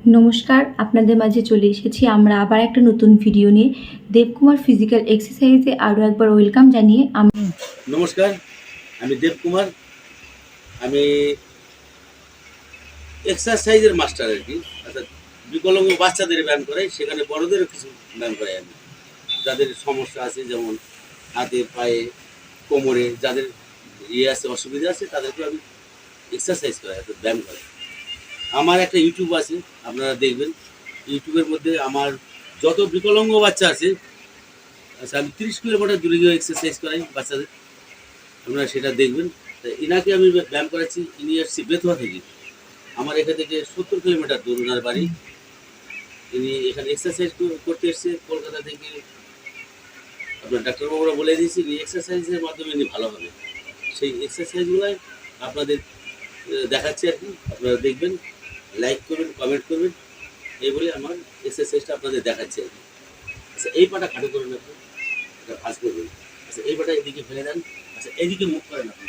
নমস্কার, আপনাদের মাঝে চলে এসেছি আমরা আবার একটা নতুন ভিডিও নিয়ে। দেবকুমার ফিজিক্যাল এক্সারসাইজে আরও একবার ওয়েলকাম জানিয়ে নমস্কার, আমি দেবকুমার। আমি এক্সারসাইজের মাস্টার আর কি। অর্থাৎ বিকলাঙ্গ বাচ্চাদের ব্যায়াম করাই, সেখানে বড়দেরও কিছু ব্যায়াম করাই আমি। যাদের সমস্যা আছে, যেমন হাতে পায়ে কোমরে যাদের আছে, অসুবিধা আছে, তাদেরকে আমি এক্সারসাইজ করাই, অর্থাৎ ব্যায়াম করাই। আমার একটা ইউটিউব আছে, আপনারা দেখবেন। ইউটিউবের মধ্যে আমার যত বিকলাঙ্গ বাচ্চা আছে, আচ্ছা, আমি 30 কিলোমিটার দূরে গিয়ে এক্সারসাইজ করাই বাচ্চাদের, আপনারা সেটা দেখবেন। ইনাকে আমি ব্যায়াম করাচ্ছি, ইনি আসছি বেথুয়া থেকে। আমার এখান থেকে 70 কিলোমিটার দূর ওনার বাড়ি। ইনি এখানে এক্সারসাইজ করতে এসছে কলকাতা থেকে। আপনার ডাক্তারবাবুরা বলে দিয়েছি ইনি এক্সারসাইজের মাধ্যমে ইনি ভালো হবে। সেই এক্সারসাইজগুলোই আপনাদের দেখাচ্ছি আর কি। আপনারা দেখবেন, লাইক করবেন, কমেন্ট করবেন, এই বলে আমার এক্সারসাইজটা আপনাদের দেখাচ্ছি আর কি। আচ্ছা, এই পাটা খাটো করবেন আপনি, এটা ভাঁজ করবেন। আচ্ছা, এই পাটা এদিকে ফেলে দেন। আচ্ছা, এদিকে মুখ করেন আপনি।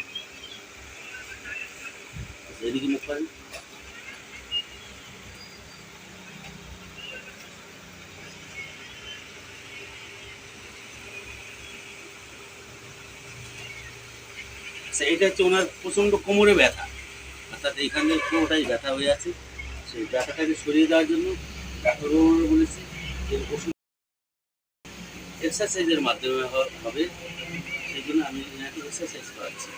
আচ্ছা, এদিকে মুখ করেন। আচ্ছা, এটা হচ্ছে ওনার প্রচণ্ড কোমরে ব্যথা, অর্থাৎ এইখানে পুরোটাই ব্যথা হয়ে আছে। সেই ব্যথাটাকে সরিয়ে দেওয়ার জন্য ডাক্তারবাবুরা বলেছে যে ওষুধ এক্সারসাইজের মাধ্যমে হবে। সেই জন্য আমি এনাকে এক্সারসাইজ করাচ্ছি।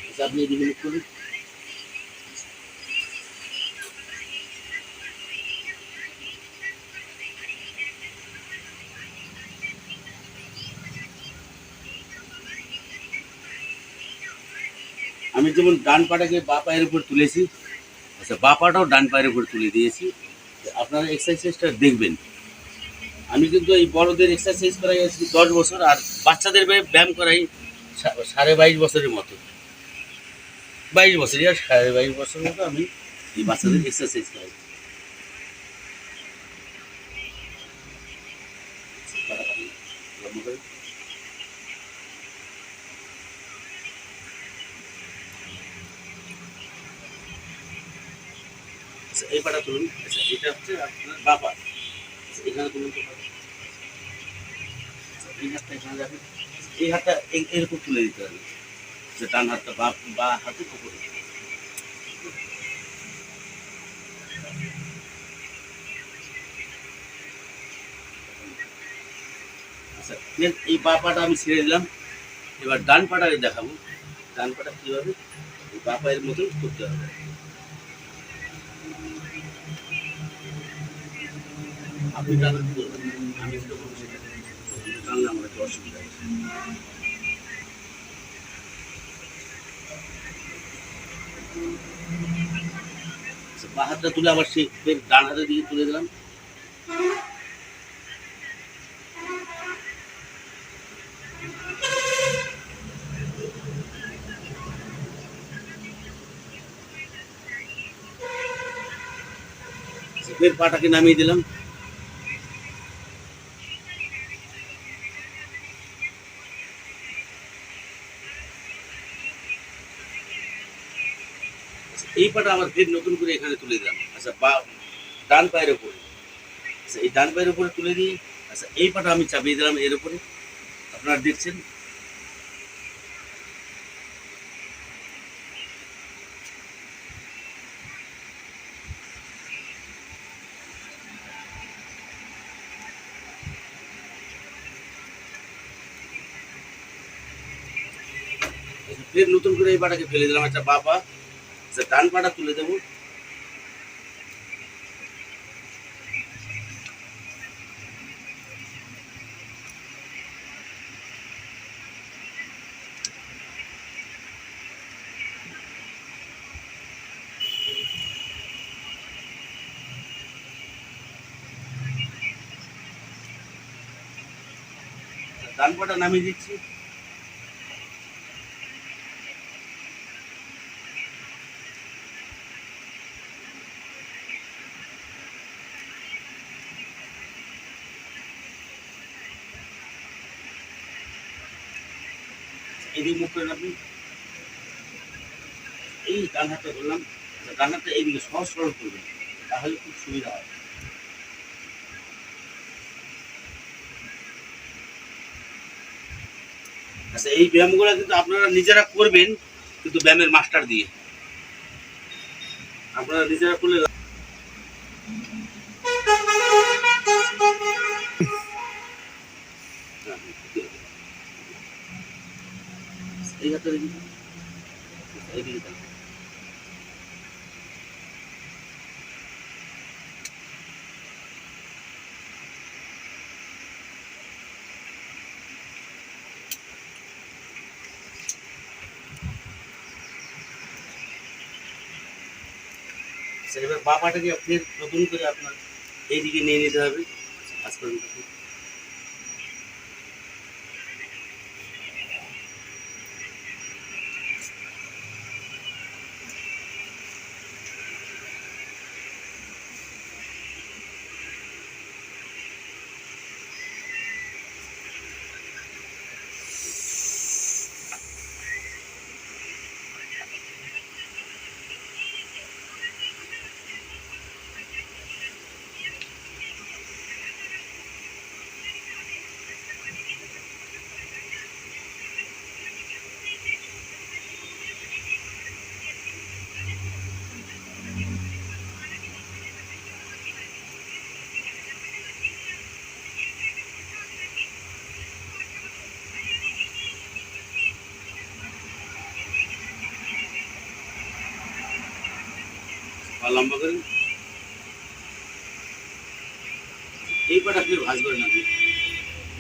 আচ্ছা, আপনি এদিকে মুখ করুন। আমি যেমন ডান পাটাকে বা পায়ের উপর তুলেছি, আচ্ছা, বা পাটাও ডান পায়ের উপর তুলে দিয়েছি। আপনারা এক্সারসাইজটা দেখবেন। আমি কিন্তু এই বড়দের এক্সারসাইজ করাই আজকে 10 বছর, আর বাচ্চাদের ব্যায়াম করাই 22.5 বছরের মতো। 22 বছরই, আর 22.5 বছরের মতো আমি এই বাচ্চাদের এক্সারসাইজ করাই। আচ্ছা, এই পাটা তুলুন। আচ্ছা, এটা হচ্ছে আপনার বা পা। আচ্ছা, এখানে তুলুন তো পাটা। আচ্ছা, এই হাতটা এখানে রাখুন। এই হাতটা এরকম তুলে দিতে হবে, যে ডান হাতটা বা হাতে উপরে। আচ্ছা, এই বা পাটা আমি ছেড়ে দিলাম। এবার ডান পাটা দেখাবো। ডান পাটা কীভাবে এই বা পায়ের মতন করতে হবে। আপনি টানার কি করবেন, আমি যেটা করবো সেটা টানলে আমার একটু অসুবিধা আছে। আচ্ছা, বা হাতটা তুলে আবার সেই ফের ডান হাতের দিকে তুলে দিলাম। আচ্ছা, ফের পাটাকে নামিয়ে দিলাম। আচ্ছা, এই পাটা আবার ফের নতুন করে এখানে তুলে দিলাম। আচ্ছা, বা ডান পায়ের উপরে। আচ্ছা, এই ডান পায়ের উপরে তুলে দিয়ে, আচ্ছা, এই পাটা আমি চাপিয়ে দিলাম এর উপরে। আপনারা দেখছেন। ফের নতুন করে এই পাটাকে ফেলে দিলাম। একটা বা পা। আচ্ছা, ডান পাটা তুলে দেবো। ডান পাটা নামিয়ে দিচ্ছি। এদিকে মুখ করেন আপনি, এই ডান হাতটা ধরলাম, ডান হাতটা এইদিকে সহজ সরল করবেন, তাহলে খুব সুবিধা হয়। আচ্ছা, এই ব্যায়ামগুলো কিন্তু আপনারা নিজেরা করবেন, কিন্তু ব্যায়ামের মাস্টার দিয়ে আপনারা নিজেরা করলে এই হাতটা দেখি, এইদিকে তাকান। আচ্ছা, এবার বা পাটাকে ফের নতুন করে আপনার এইদিকে নিয়ে নিতে হবে। কাজ করুন। পা লম্বা করেন, এই পাটা ফের ভাঁজ করেন আপনি,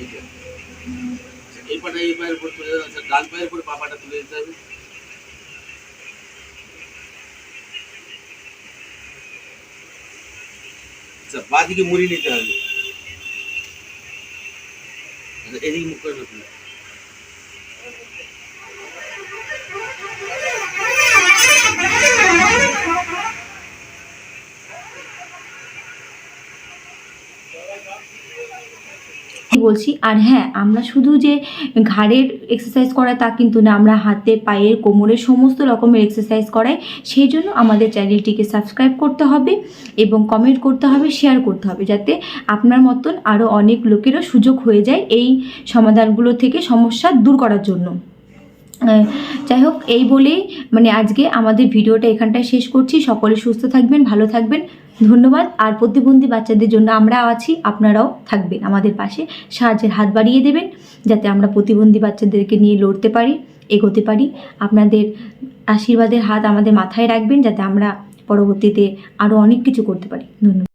এইটা। আচ্ছা, এই পাটা এই পায়ের উপর তুলে, আচ্ছা ডান পায়ের উপর পাটা তুলে দিতে হবে। আচ্ছা, বাঁ দিকে মুড়ি নিতে হবে। আচ্ছা, এদিকে মুখ করেন আপনি। বলছি। আর হ্যাঁ, আমরা শুধু যে ঘাড়ের এক্সারসাইজ করাই তা কিন্তু না, আমরা হাতে, পায়ের, কোমরের সমস্ত রকমের এক্সারসাইজ করাই। সেই জন্য আমাদের চ্যানেলটিকে সাবস্ক্রাইব করতে হবে এবং কমেন্ট করতে হবে, শেয়ার করতে হবে, যাতে আপনার মতন আরও অনেক লোকেরও সুযোগ হয়ে যায় এই সমাধানগুলো থেকে সমস্যা দূর করার জন্য। যাই হোক, এই বলেই মানে আজকে আমাদের ভিডিওটা এখানটায় শেষ করছি। সকলে সুস্থ থাকবেন, ভালো থাকবেন, ধন্যবাদ। আর প্রতিবন্ধী বাচ্চাদের জন্য আমরা আছি, আপনারাও থাকবেন আমাদের পাশে, সাহায্যের হাত বাড়িয়ে দেবেন, যাতে আমরা প্রতিবন্ধী বাচ্চাদেরকে নিয়ে লড়তে পারি, এগোতে পারি। আপনাদের আশীর্বাদের হাত আমাদের মাথায় রাখবেন, যাতে আমরা পরবর্তীতে আরও অনেক কিছু করতে পারি। ধন্যবাদ।